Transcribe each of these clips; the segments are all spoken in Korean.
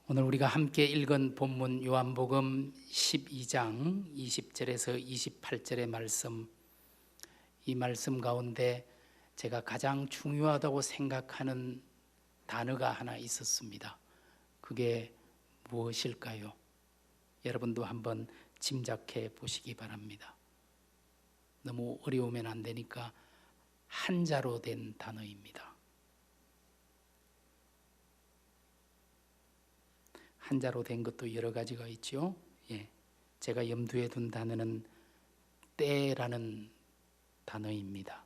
오늘 우리가 함께 읽은 본문 요한복음 12장 20절에서 28절의 말씀, 이 말씀 가운데 제가 가장 중요하다고 생각하는 단어가 하나 있었습니다. 그게 무엇일까요? 여러분도 한번 짐작해 보시기 바랍니다. 너무 어려우면 안 되니까 한자로 된 단어입니다. 한자로 된 것도 여러 가지가 있죠. 제가 염두에 둔 단어는 때라는 단어입니다.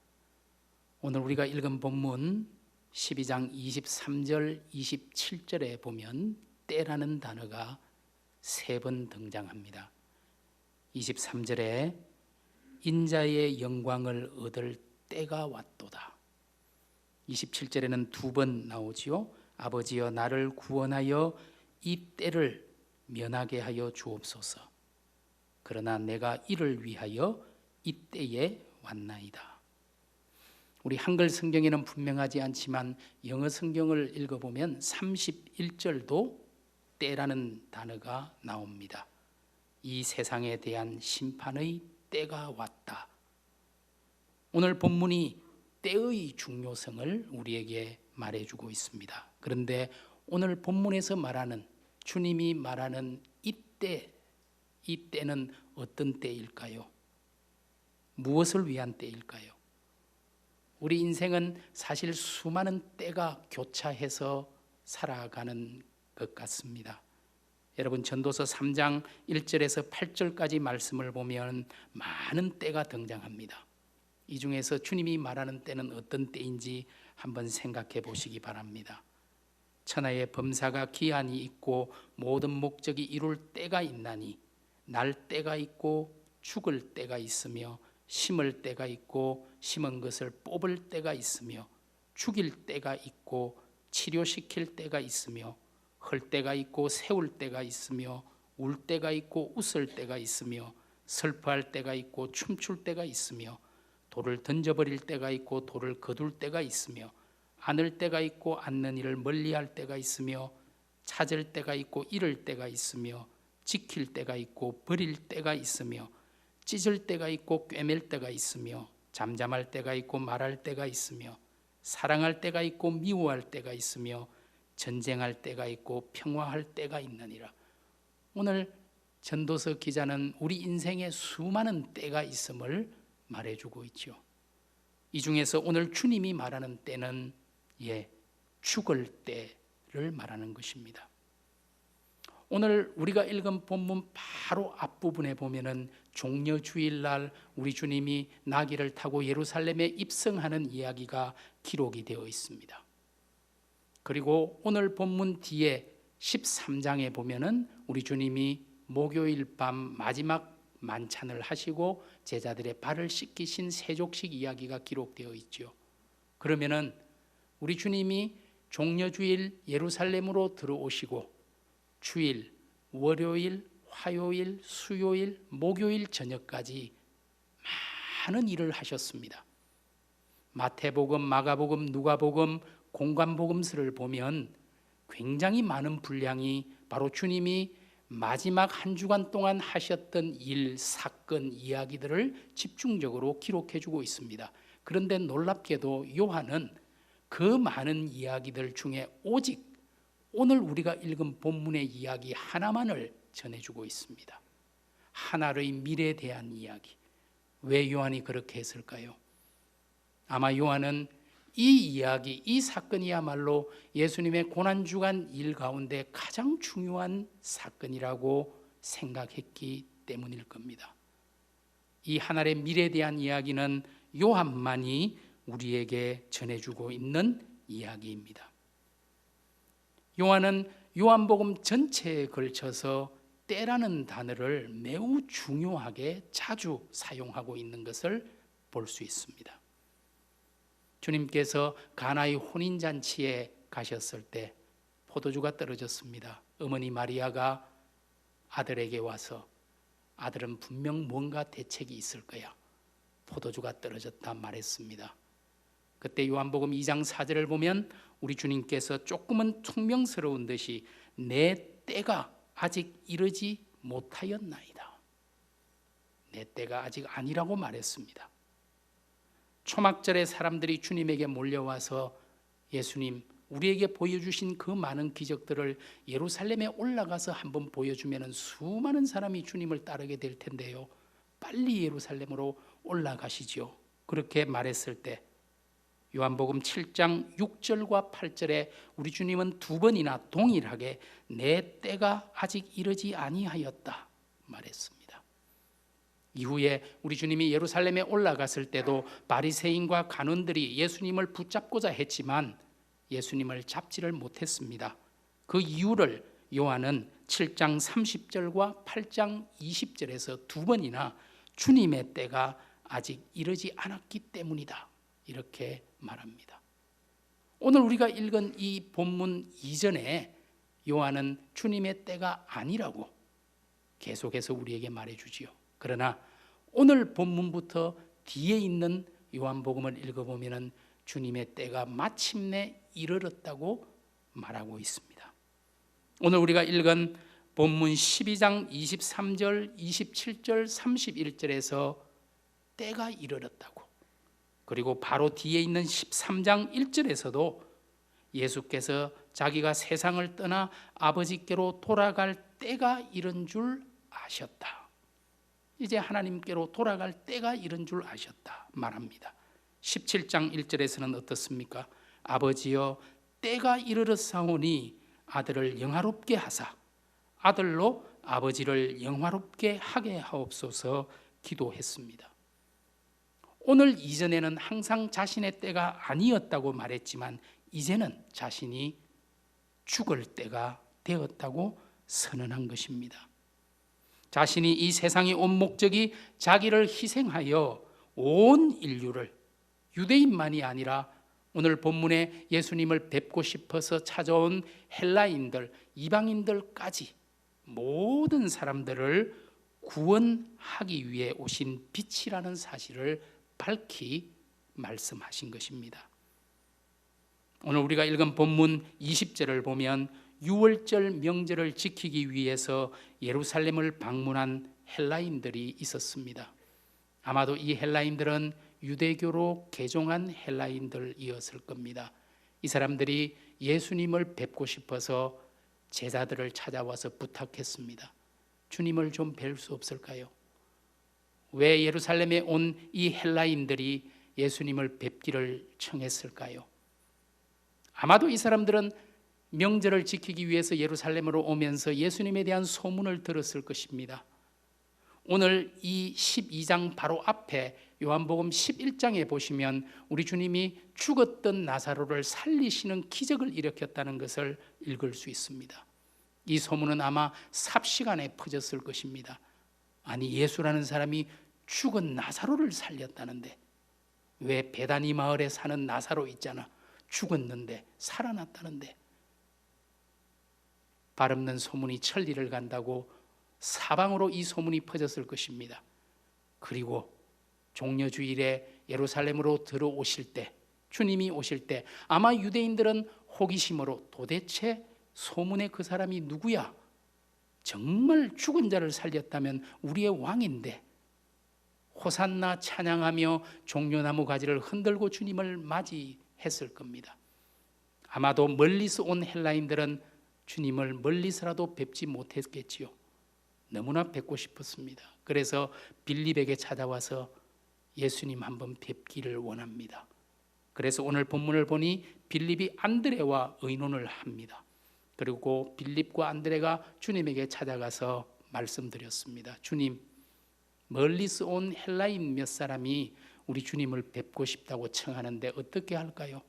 오늘 우리가 읽은 본문 12장 23절, 27절에 보면 때라는 단어가 3번 등장합니다. 23절에 인자의 영광을 얻을 때가 왔도다. 27절에는 2번 나오지요. 아버지여 나를 구원하여 이 때를 면하게 하여 주옵소서. 그러나 내가 이를 위하여 이 때에 왔나이다. 우리 한글 성경에는 분명하지 않지만 영어 성경을 읽어보면 31절도 때라는 단어가 나옵니다. 이 세상에 대한 심판의 때가 왔다. 오늘 본문이 때의 중요성을 우리에게 말해주고 있습니다. 그런데 오늘 본문에서 말하는, 주님이 말하는 이 때는 어떤 때일까요? 무엇을 위한 때일까요? 우리 인생은 사실 수많은 때가 교차해서 살아가는 것 같습니다. 여러분, 전도서 3장 1절에서 8절까지 말씀을 보면 많은 때가 등장합니다. 이 중에서 주님이 말하는 때는 어떤 때인지 한번 생각해 보시기 바랍니다. 천하의 범사가 기한이 있고 모든 목적이 이룰 때가 있나니 날 때가 있고 죽을 때가 있으며 심을 때가 있고 심은 것을 뽑을 때가 있으며 죽일 때가 있고 치료시킬 때가 있으며 헐 때가 있고 세울 때가 있으며 울 때가 있고 웃을 때가 있으며 슬퍼할 때가 있고 춤출 때가 있으며 돌을 던져버릴 때가 있고 돌을 거둘 때가 있으며 안을 때가 있고 않는 일을 멀리할 때가 있으며 찾을 때가 있고 잃을 때가 있으며 지킬 때가 있고 버릴 때가 있으며 찢을 때가 있고 꿰맬 때가 있으며 잠잠할 때가 있고 말할 때가 있으며 사랑할 때가 있고 미워할 때가 있으며 전쟁할 때가 있고 평화할 때가 있느니라. 오늘 전도서 기자는 우리 인생에 수많은 때가 있음을 말해주고 있죠. 이 중에서 오늘 주님이 말하는 때는 죽을 때를 말하는 것입니다. 오늘 우리가 읽은 본문 바로 앞부분에 보면은 종려주일날 우리 주님이 나귀를 타고 예루살렘에 입성하는 이야기가 기록이 되어 있습니다. 그리고 오늘 본문 뒤에 13장에 보면은 우리 주님이 목요일 밤 마지막 만찬을 하시고 제자들의 발을 씻기신 세족식 이야기가 기록되어 있죠. 그러면은 우리 주님이 종려주일 예루살렘으로 들어오시고 주일, 월요일, 화요일, 수요일, 목요일 저녁까지 많은 일을 하셨습니다. 마태복음, 마가복음, 누가복음, 공관복음서를 보면 굉장히 많은 분량이 바로 주님이 마지막 한 주간 동안 하셨던 일, 사건, 이야기들을 집중적으로 기록해주고 있습니다. 그런데 놀랍게도 요한은 그 많은 이야기들 중에 오직 오늘 우리가 읽은 본문의 이야기 하나만을 전해주고 있습니다. 하나의 미래에 대한 이야기. 왜 요한이 그렇게 했을까요? 아마 요한은 이 이야기, 이 사건이야말로 예수님의 고난주간 일 가운데 가장 중요한 사건이라고 생각했기 때문일 겁니다. 이 하나의 미래에 대한 이야기는 요한만이 우리에게 전해주고 있는 이야기입니다. 요한은 요한복음 전체에 걸쳐서 때라는 단어를 매우 중요하게 자주 사용하고 있는 것을 볼 수 있습니다. 주님께서 가나의 혼인잔치에 가셨을 때 포도주가 떨어졌습니다. 어머니 마리아가 아들에게 와서 아들은 분명 뭔가 대책이 있을 거야. 포도주가 떨어졌다 말했습니다. 그때 요한복음 2장 4절을 보면 우리 주님께서 조금은 퉁명스러운 듯이 내 때가 아직 이르지 못하였나이다. 내 때가 아직 아니라고 말했습니다. 초막절에 사람들이 주님에게 몰려와서 예수님, 우리에게 보여주신 그 많은 기적들을 예루살렘에 올라가서 한번 보여주면 수많은 사람이 주님을 따르게 될 텐데요, 빨리 예루살렘으로 올라가시죠. 그렇게 말했을 때 요한복음 7장 6절과 8절에 우리 주님은 두 번이나 동일하게 내 때가 아직 이르지 아니하였다 말했습니다. 이후에 우리 주님이 예루살렘에 올라갔을 때도 바리새인과 간원들이 예수님을 붙잡고자 했지만 예수님을 잡지를 못했습니다. 그 이유를 요한은 7장 30절과 8장 20절에서 두 번이나 주님의 때가 아직 이르지 않았기 때문이다 이렇게 말합니다. 오늘 우리가 읽은 이 본문 이전에 요한은 주님의 때가 아니라고 계속해서 우리에게 말해주지요. 그러나 오늘 본문부터 뒤에 있는 요한복음을 읽어보면 주님의 때가 마침내 이르렀다고 말하고 있습니다. 오늘 우리가 읽은 본문 12장 23절, 27절, 31절에서 때가 이르렀다고, 그리고 바로 뒤에 있는 13장 1절에서도 예수께서 자기가 세상을 떠나 아버지께로 돌아갈 때가 이른 줄 아셨다. 이제 하나님께로 돌아갈 때가 이른 줄 아셨다 말합니다. 17장 1절에서는 어떻습니까? 아버지여, 때가 이르렀사오니 아들을 영화롭게 하사 아들로 아버지를 영화롭게 하게 하옵소서 기도했습니다. 오늘 이전에는 항상 자신의 때가 아니었다고 말했지만 이제는 자신이 죽을 때가 되었다고 선언한 것입니다. 자신이 이 세상에 온 목적이 자기를 희생하여 온 인류를, 유대인만이 아니라 오늘 본문에 예수님을 뵙고 싶어서 찾아온 헬라인들, 이방인들까지 모든 사람들을 구원하기 위해 오신 빛이라는 사실을 밝히 말씀하신 것입니다. 오늘 우리가 읽은 본문 20절을 보면 유월절 명절을 지키기 위해서 예루살렘을 방문한 헬라인들이 있었습니다. 아마도 이 헬라인들은 유대교로 개종한 헬라인들이었을 겁니다. 이 사람들이 예수님을 뵙고 싶어서 제자들을 찾아와서 부탁했습니다. 주님을 좀 뵐 수 없을까요? 왜 예루살렘에 온 이 헬라인들이 예수님을 뵙기를 청했을까요? 아마도 이 사람들은 명절을 지키기 위해서 예루살렘으로 오면서 예수님에 대한 소문을 들었을 것입니다. 오늘 이 12장 바로 앞에 요한복음 11장에 보시면 우리 주님이 죽었던 나사로를 살리시는 기적을 일으켰다는 것을 읽을 수 있습니다. 이 소문은 아마 삽시간에 퍼졌을 것입니다. 아니, 예수라는 사람이 죽은 나사로를 살렸다는데, 왜 베다니 마을에 사는 나사로 있잖아, 죽었는데 살아났다는데, 발없는 소문이 천리를 간다고 사방으로 이 소문이 퍼졌을 것입니다. 그리고 종려주일에 예루살렘으로 들어오실 때, 주님이 오실 때 아마 유대인들은 호기심으로 도대체 소문의 그 사람이 누구야? 정말 죽은 자를 살렸다면 우리의 왕인데, 호산나 찬양하며 종려나무 가지를 흔들고 주님을 맞이했을 겁니다. 아마도 멀리서 온 헬라인들은 주님을 멀리서라도 뵙지 못했겠지요. 너무나 뵙고 싶었습니다. 그래서 빌립에게 찾아와서 예수님 한번 뵙기를 원합니다. 그래서 오늘 본문을 보니 빌립이 안드레와 의논을 합니다. 그리고 빌립과 안드레가 주님에게 찾아가서 말씀드렸습니다. 주님, 멀리서 온 헬라인 몇 사람이 우리 주님을 뵙고 싶다고 청하는데 어떻게 할까요?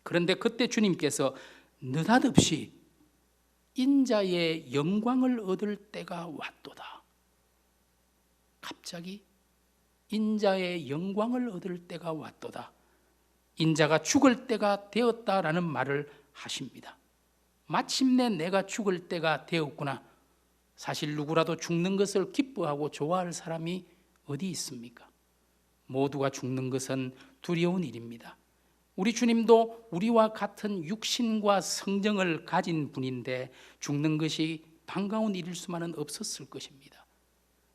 그런데 그때 주님께서 느닷없이 인자의 영광을 얻을 때가 왔도다. 갑자기 인자의 영광을 얻을 때가 왔도다. 인자가 죽을 때가 되었다라는 말을 하십니다. 마침내 내가 죽을 때가 되었구나. 사실 누구라도 죽는 것을 기뻐하고 좋아할 사람이 어디 있습니까? 모두가 죽는 것은 두려운 일입니다. 우리 주님도 우리와 같은 육신과 성정을 가진 분인데 죽는 것이 반가운 일일 수만은 없었을 것입니다.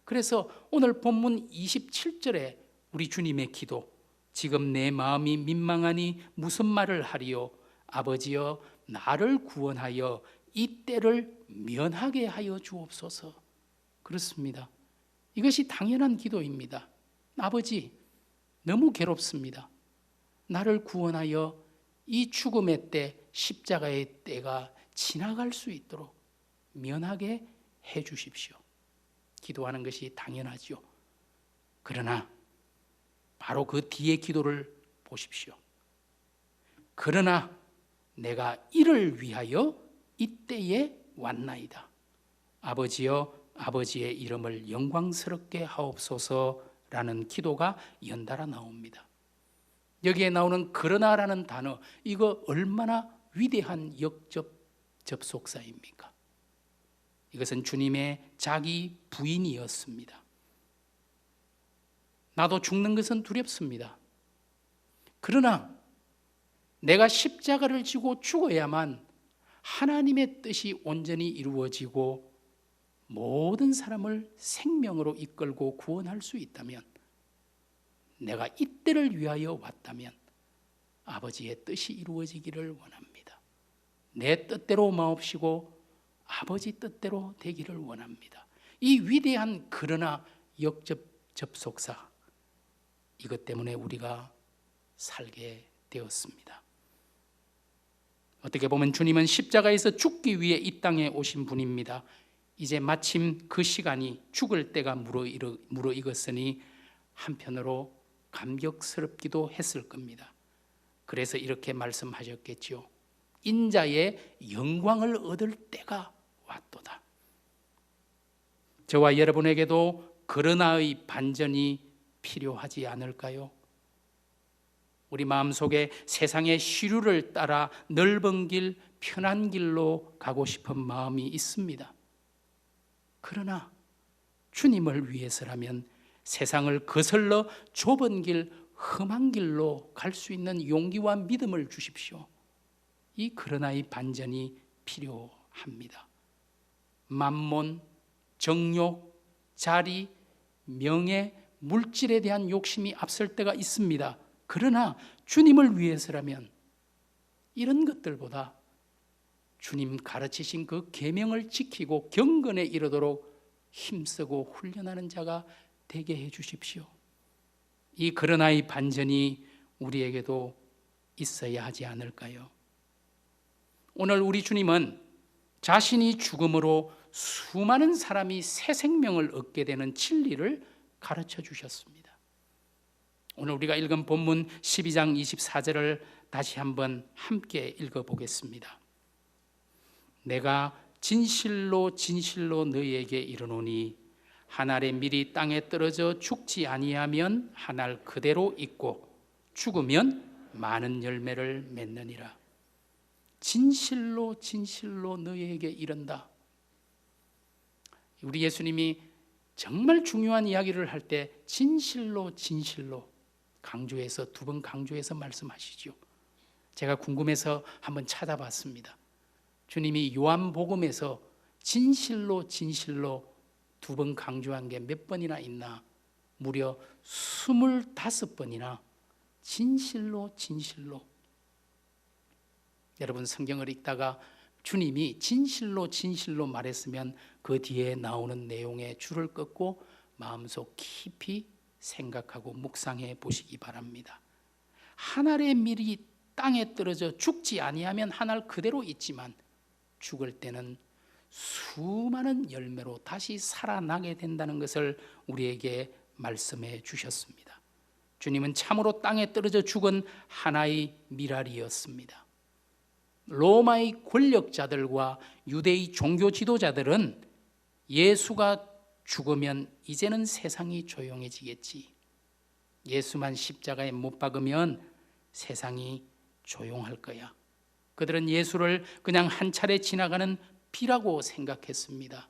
그래서 오늘 본문 27절에 우리 주님의 기도, 지금 내 마음이 민망하니 무슨 말을 하리요? 아버지여 나를 구원하여 이 때를 면하게 하여 주옵소서. 그렇습니다. 이것이 당연한 기도입니다. 아버지, 너무 괴롭습니다. 나를 구원하여 이 죽음의 때, 십자가의 때가 지나갈 수 있도록 면하게 해 주십시오. 기도하는 것이 당연하죠. 그러나 바로 그 뒤에 기도를 보십시오. 그러나 내가 이를 위하여 이때에 왔나이다. 아버지여 아버지의 이름을 영광스럽게 하옵소서라는 기도가 연달아 나옵니다. 여기에 나오는 그러나라는 단어, 이거 얼마나 위대한 역접 접속사입니까? 이것은 주님의 자기 부인이었습니다. 나도 죽는 것은 두렵습니다. 그러나 내가 십자가를 지고 죽어야만 하나님의 뜻이 온전히 이루어지고 모든 사람을 생명으로 이끌고 구원할 수 있다면, 내가 이때를 위하여 왔다면 아버지의 뜻이 이루어지기를 원합니다. 내 뜻대로 마옵시고 아버지 뜻대로 되기를 원합니다. 이 위대한 그러나 접속사, 이것 때문에 우리가 살게 되었습니다. 어떻게 보면 주님은 십자가에서 죽기 위해 이 땅에 오신 분입니다. 이제 마침 그 시간이, 죽을 때가 무르익었으니 한편으로 감격스럽기도 했을 겁니다. 그래서 이렇게 말씀하셨겠죠. 인자의 영광을 얻을 때가 왔도다. 저와 여러분에게도 그러나의 반전이 필요하지 않을까요? 우리 마음속에 세상의 시류를 따라 넓은 길, 편한 길로 가고 싶은 마음이 있습니다. 그러나 주님을 위해서라면 세상을 거슬러 좁은 길, 험한 길로 갈 수 있는 용기와 믿음을 주십시오. 이 그러나의 반전이 필요합니다. 만몬, 정욕, 자리, 명예, 물질에 대한 욕심이 앞설 때가 있습니다. 그러나 주님을 위해서라면 이런 것들보다 주님 가르치신 그 계명을 지키고 경건에 이르도록 힘쓰고 훈련하는 자가 되게 해 주십시오. 이 그러나의 반전이 우리에게도 있어야 하지 않을까요? 오늘 우리 주님은 자신이 죽음으로 수많은 사람이 새 생명을 얻게 되는 진리를 가르쳐 주셨습니다. 오늘 우리가 읽은 본문 12장 24절을 다시 한번 함께 읽어보겠습니다. 내가 진실로 진실로 너희에게 이르노니 한 알의 밀이 땅에 떨어져 죽지 아니하면 한 알 그대로 있고 죽으면 많은 열매를 맺느니라. 진실로 진실로 너희에게 이른다. 우리 예수님이 정말 중요한 이야기를 할 때 진실로 진실로 강조해서, 두 번 강조해서 말씀하시죠. 제가 궁금해서 한번 찾아봤습니다. 주님이 요한복음에서 진실로 진실로 두 번 강조한 게 몇 번이나 있나? 무려 25번이나 진실로 진실로. 여러분 성경을 읽다가 주님이 진실로 진실로 말했으면 그 뒤에 나오는 내용에 줄을 긋고 마음속 깊이 생각하고 묵상해 보시기 바랍니다. 한 알의 밀이 땅에 떨어져 죽지 아니하면 한 알 그대로 있지만 죽을 때는 수많은 열매로 다시 살아나게 된다는 것을 우리에게 말씀해 주셨습니다. 주님은 참으로 땅에 떨어져 죽은 하나의 밀알이었습니다. 로마의 권력자들과 유대의 종교 지도자들은 예수가 죽으면 이제는 세상이 조용해지겠지, 예수만 십자가에 못 박으면 세상이 조용할 거야, 그들은 예수를 그냥 한 차례 지나가는 비라고 생각했습니다.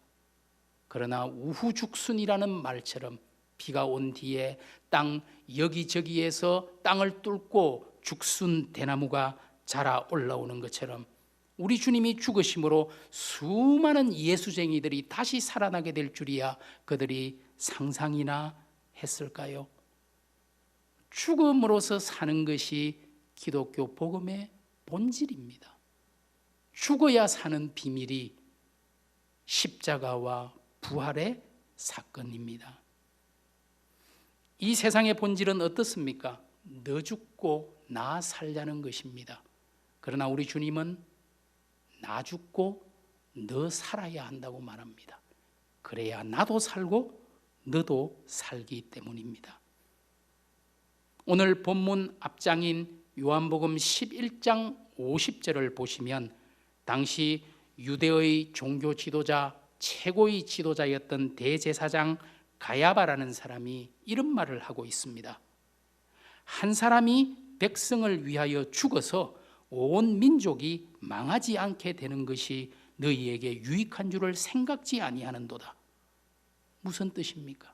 그러나 우후죽순이라는 말처럼 비가 온 뒤에 땅 여기저기에서 땅을 뚫고 죽순 대나무가 자라 올라오는 것처럼 우리 주님이 죽으심으로 수많은 예수쟁이들이 다시 살아나게 될 줄이야 그들이 상상이나 했을까요? 죽음으로써 사는 것이 기독교 복음의 본질입니다. 죽어야 사는 비밀이 십자가와 부활의 사건입니다. 이 세상의 본질은 어떻습니까? 너 죽고 나 살자는 것입니다. 그러나 우리 주님은 나 죽고 너 살아야 한다고 말합니다. 그래야 나도 살고 너도 살기 때문입니다. 오늘 본문 앞장인 요한복음 11장 50절을 보시면 당시 유대의 종교 지도자, 최고의 지도자였던 대제사장 가야바라는 사람이 이런 말을 하고 있습니다. 한 사람이 백성을 위하여 죽어서 온 민족이 망하지 않게 되는 것이 너희에게 유익한 줄을 생각지 아니하는도다. 무슨 뜻입니까?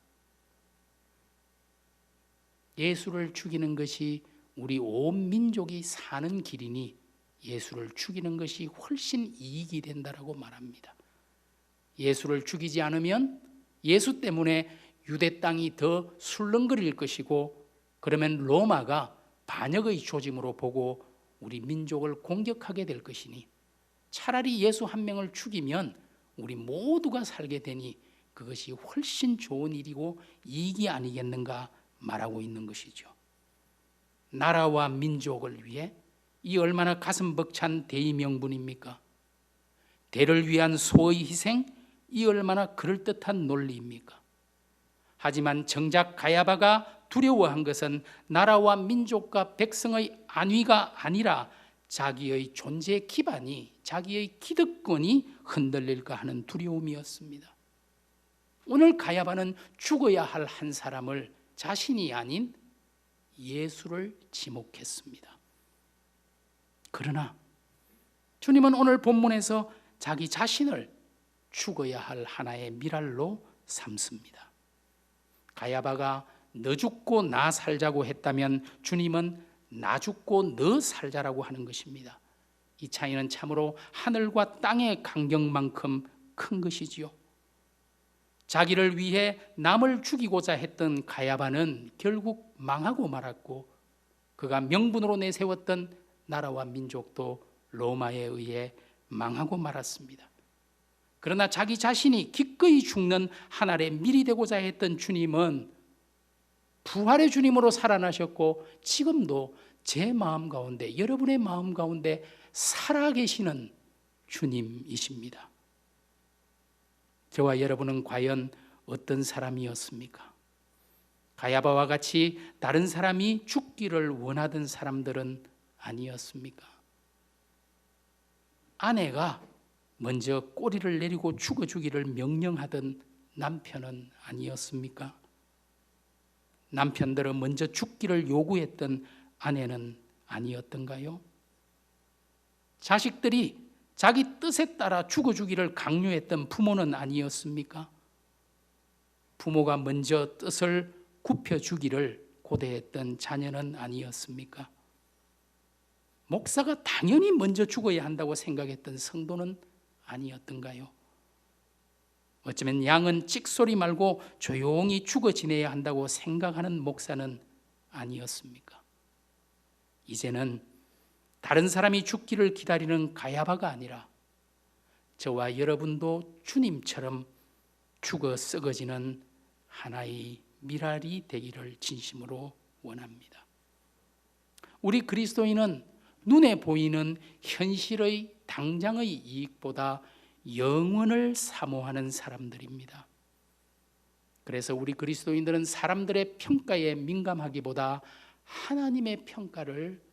예수를 죽이는 것이 우리 온 민족이 사는 길이니 예수를 죽이는 것이 훨씬 이익이 된다라고 말합니다. 예수를 죽이지 않으면 예수 때문에 유대 땅이 더 술렁거릴 것이고 그러면 로마가 반역의 조짐으로 보고 우리 민족을 공격하게 될 것이니 차라리 예수 한 명을 죽이면 우리 모두가 살게 되니 그것이 훨씬 좋은 일이고 이익이 아니겠는가 말하고 있는 것이죠. 나라와 민족을 위해 이 얼마나 가슴 벅찬 대의 명분입니까? 대를 위한 소의 희생, 이 얼마나 그럴듯한 논리입니까? 하지만 정작 가야바가 두려워한 것은 나라와 민족과 백성의 안위가 아니라 자기의 존재 기반이, 자기의 기득권이 흔들릴까 하는 두려움이었습니다. 오늘 가야바는 죽어야 할 한 사람을 자신이 아닌 예수를 지목했습니다. 그러나 주님은 오늘 본문에서 자기 자신을 죽어야 할 하나의 미랄로 삼습니다. 가야바가 너 죽고 나 살자고 했다면 주님은 나 죽고 너 살자라고 하는 것입니다. 이 차이는 참으로 하늘과 땅의 간격만큼 큰 것이지요. 자기를 위해 남을 죽이고자 했던 가야바는 결국 망하고 말았고 그가 명분으로 내세웠던 나라와 민족도 로마에 의해 망하고 말았습니다. 그러나 자기 자신이 기꺼이 죽는 한 알의 밀이 되고자 했던 주님은 부활의 주님으로 살아나셨고 지금도 제 마음 가운데, 여러분의 마음 가운데 살아계시는 주님이십니다. 저와 여러분은 과연 어떤 사람이었습니까? 가야바와 같이 다른 사람이 죽기를 원하던 사람들은 아니었습니까? 아내가 먼저 꼬리를 내리고 죽어주기를 명령하던 남편은 아니었습니까? 남편들은 먼저 죽기를 요구했던 아내는 아니었던가요? 자식들이 자기 뜻에 따라 죽어주기를 강요했던 부모는 아니었습니까? 부모가 먼저 뜻을 굽혀주기를 고대했던 자녀는 아니었습니까? 목사가 당연히 먼저 죽어야 한다고 생각했던 성도는 아니었던가요? 어쩌면 양은 찍소리 말고 조용히 죽어 지내야 한다고 생각하는 목사는 아니었습니까? 이제는 다른 사람이 죽기를 기다리는 가야바가 아니라 저와 여러분도 주님처럼 죽어 썩어지는 하나의 미랄이 되기를 진심으로 원합니다. 우리 그리스도인은 눈에 보이는 현실의 당장의 이익보다 영원을 사모하는 사람들입니다. 그래서 우리 그리스도인들은 사람들의 평가에 민감하기보다 하나님의 평가를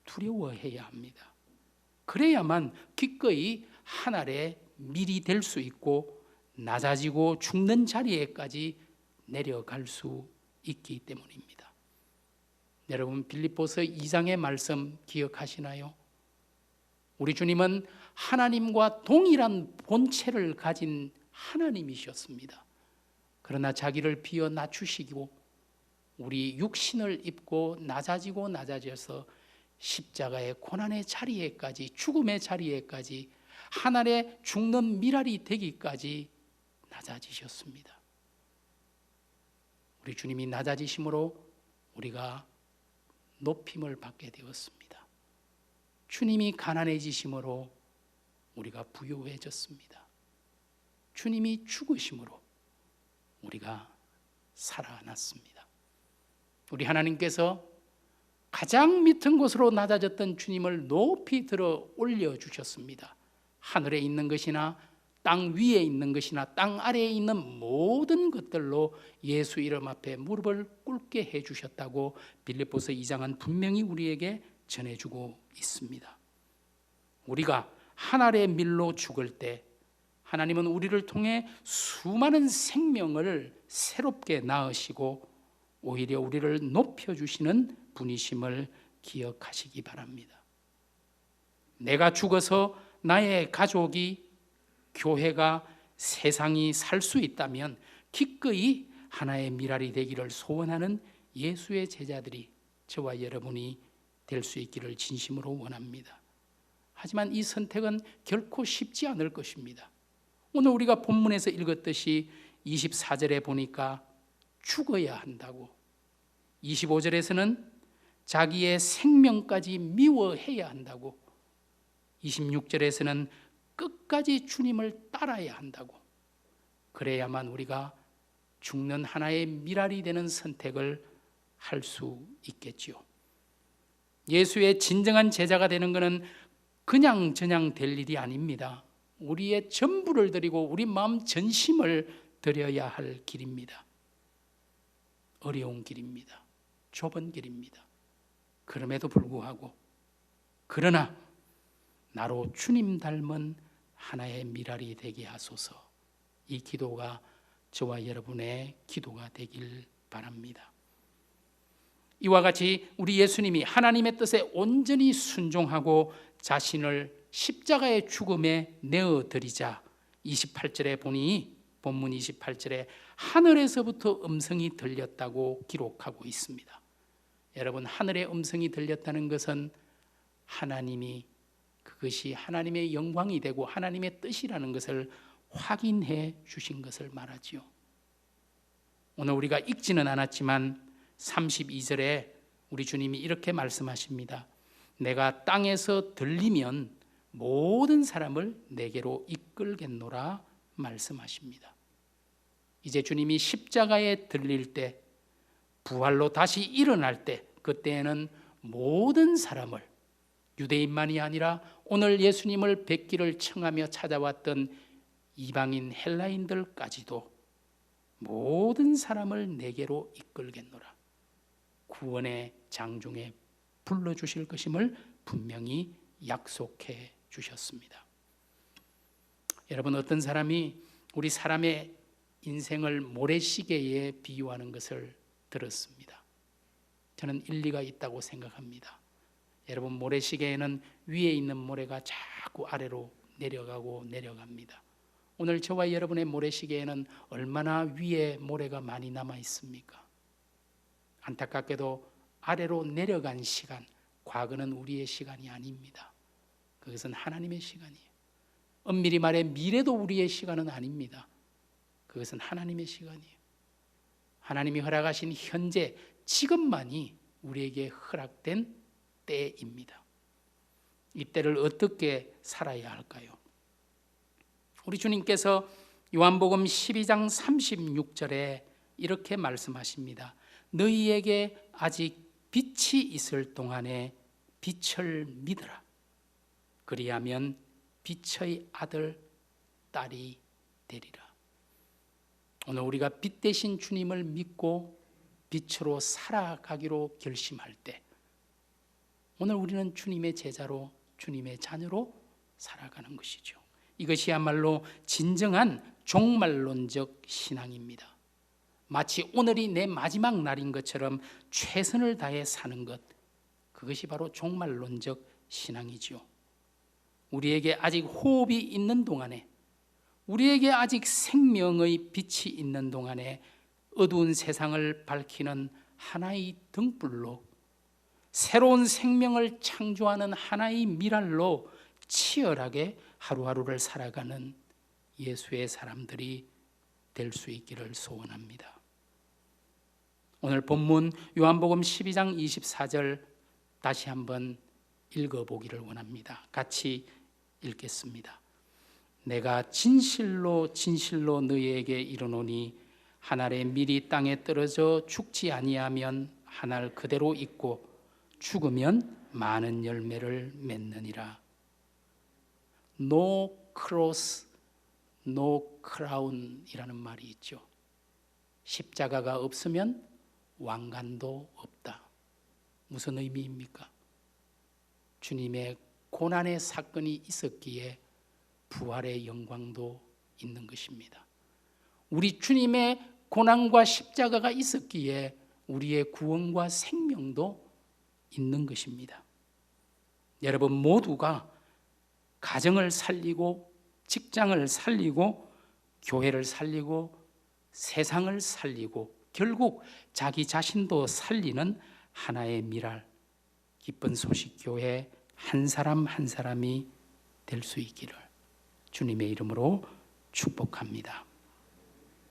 두려워해야 합니다. 그래야만 기꺼이 하늘의 밀이 될 수 있고 낮아지고 죽는 자리에까지 내려갈 수 있기 때문입니다. 여러분 빌립보서 2장의 말씀 기억하시나요? 우리 주님은 하나님과 동일한 본체를 가진 하나님이셨습니다. 그러나 자기를 비워 낮추시고 우리 육신을 입고 낮아져서 십자가의 고난의 자리에까지, 죽음의 자리에까지, 하늘에 죽는 미랄이 되기까지 낮아지셨습니다. 우리 주님이 낮아지심으로 우리가 높임을 받게 되었습니다. 주님이 가난해지심으로 우리가 부유해졌습니다. 주님이 죽으심으로 우리가 살아났습니다. 우리 하나님께서 가장 밑은 곳으로 낮아졌던 주님을 높이 들어 올려주셨습니다. 하늘에 있는 것이나 땅 위에 있는 것이나 땅 아래에 있는 모든 것들로 예수 이름 앞에 무릎을 꿇게 해주셨다고 빌립보서 2장은 분명히 우리에게 전해주고 있습니다. 우리가 하늘의 밀로 죽을 때 하나님은 우리를 통해 수많은 생명을 새롭게 낳으시고 오히려 우리를 높여주시는 분이심을 기억하시기 바랍니다. 내가 죽어서 나의 가족이, 교회가, 세상이 살 수 있다면 기꺼이 하나의 미랄이 되기를 소원하는 예수의 제자들이, 저와 여러분이 될 수 있기를 진심으로 원합니다. 하지만 이 선택은 결코 쉽지 않을 것입니다. 오늘 우리가 본문에서 읽었듯이 24절에 보니까 죽어야 한다고, 25절에서는 자기의 생명까지 미워해야 한다고, 26절에서는 끝까지 주님을 따라야 한다고, 그래야만 우리가 죽는 하나의 미랄이 되는 선택을 할 수 있겠지요. 예수의 진정한 제자가 되는 것은 그냥 저냥 될 일이 아닙니다. 우리의 전부를 드리고 우리 마음 전심을 드려야 할 길입니다. 어려운 길입니다. 좁은 길입니다. 그럼에도 불구하고, 그러나 나로 주님 닮은 하나의 미랄이 되게 하소서, 이 기도가 저와 여러분의 기도가 되길 바랍니다. 이와 같이 우리 예수님이 하나님의 뜻에 온전히 순종하고 자신을 십자가의 죽음에 내어드리자 28절에 보니, 본문 28절에 하늘에서부터 음성이 들렸다고 기록하고 있습니다. 여러분, 하늘의 음성이 들렸다는 것은 하나님이, 그것이 하나님의 영광이 되고 하나님의 뜻이라는 것을 확인해 주신 것을 말하지요. 오늘 우리가 읽지는 않았지만 32절에 우리 주님이 이렇게 말씀하십니다. 내가 땅에서 들리면 모든 사람을 내게로 이끌겠노라 말씀하십니다. 이제 주님이 십자가에 들릴 때, 부활로 다시 일어날 때, 그때에는 모든 사람을, 유대인만이 아니라 오늘 예수님을 뵙기를 청하며 찾아왔던 이방인 헬라인들까지도 모든 사람을 내게로 이끌겠노라, 구원의 장중에 불러주실 것임을 분명히 약속해 주셨습니다. 여러분, 어떤 사람이 우리 사람의 인생을 모래시계에 비유하는 것을 들었습니다. 저는 일리가 있다고 생각합니다. 여러분, 모래시계에는 위에 있는 모래가 자꾸 아래로 내려가고 내려갑니다. 오늘 저와 여러분의 모래시계에는 얼마나 위에 모래가 많이 남아 있습니까? 안타깝게도 아래로 내려간 시간, 과거는 우리의 시간이 아닙니다. 그것은 하나님의 시간이에요. 엄밀히 말해 미래도 우리의 시간은 아닙니다. 그것은 하나님의 시간이에요. 하나님이 허락하신 현재, 지금만이 우리에게 허락된 때입니다. 이 때를 어떻게 살아야 할까요? 우리 주님께서 요한복음 12장 36절에 이렇게 말씀하십니다. 너희에게 아직 빛이 있을 동안에 빛을 믿으라. 그리하면 빛의 아들, 딸이 되리라. 오늘 우리가 빛 대신 주님을 믿고 빛으로 살아가기로 결심할 때, 오늘 우리는 주님의 제자로, 주님의 자녀로 살아가는 것이죠. 이것이야말로 진정한 종말론적 신앙입니다. 마치 오늘이 내 마지막 날인 것처럼 최선을 다해 사는 것, 그것이 바로 종말론적 신앙이죠. 우리에게 아직 호흡이 있는 동안에, 우리에게 아직 생명의 빛이 있는 동안에 어두운 세상을 밝히는 하나의 등불로 새로운 생명을 창조하는 하나의 미랄로 치열하게 하루하루를 살아가는 예수의 사람들이 될 수 있기를 소원합니다. 오늘 본문 요한복음 12장 24절 다시 한번 읽어보기를 원합니다. 같이 읽겠습니다. 내가 진실로 진실로 너희에게 이르노니 한 알의 밀이 땅에 떨어져 죽지 아니하면 한 알 그대로 있고 죽으면 많은 열매를 맺느니라. No cross, no crown이라는 말이 있죠. 십자가가 없으면 왕관도 없다. 무슨 의미입니까? 주님의 고난의 사건이 있었기에 부활의 영광도 있는 것입니다. 우리 주님의 고난과 십자가가 있었기에 우리의 구원과 생명도 있는 것입니다. 여러분 모두가 가정을 살리고 직장을 살리고 교회를 살리고 세상을 살리고 결국 자기 자신도 살리는 하나의 미랄, 기쁜 소식 교회 한 사람 한 사람이 될 수 있기를 주님의 이름으로 축복합니다.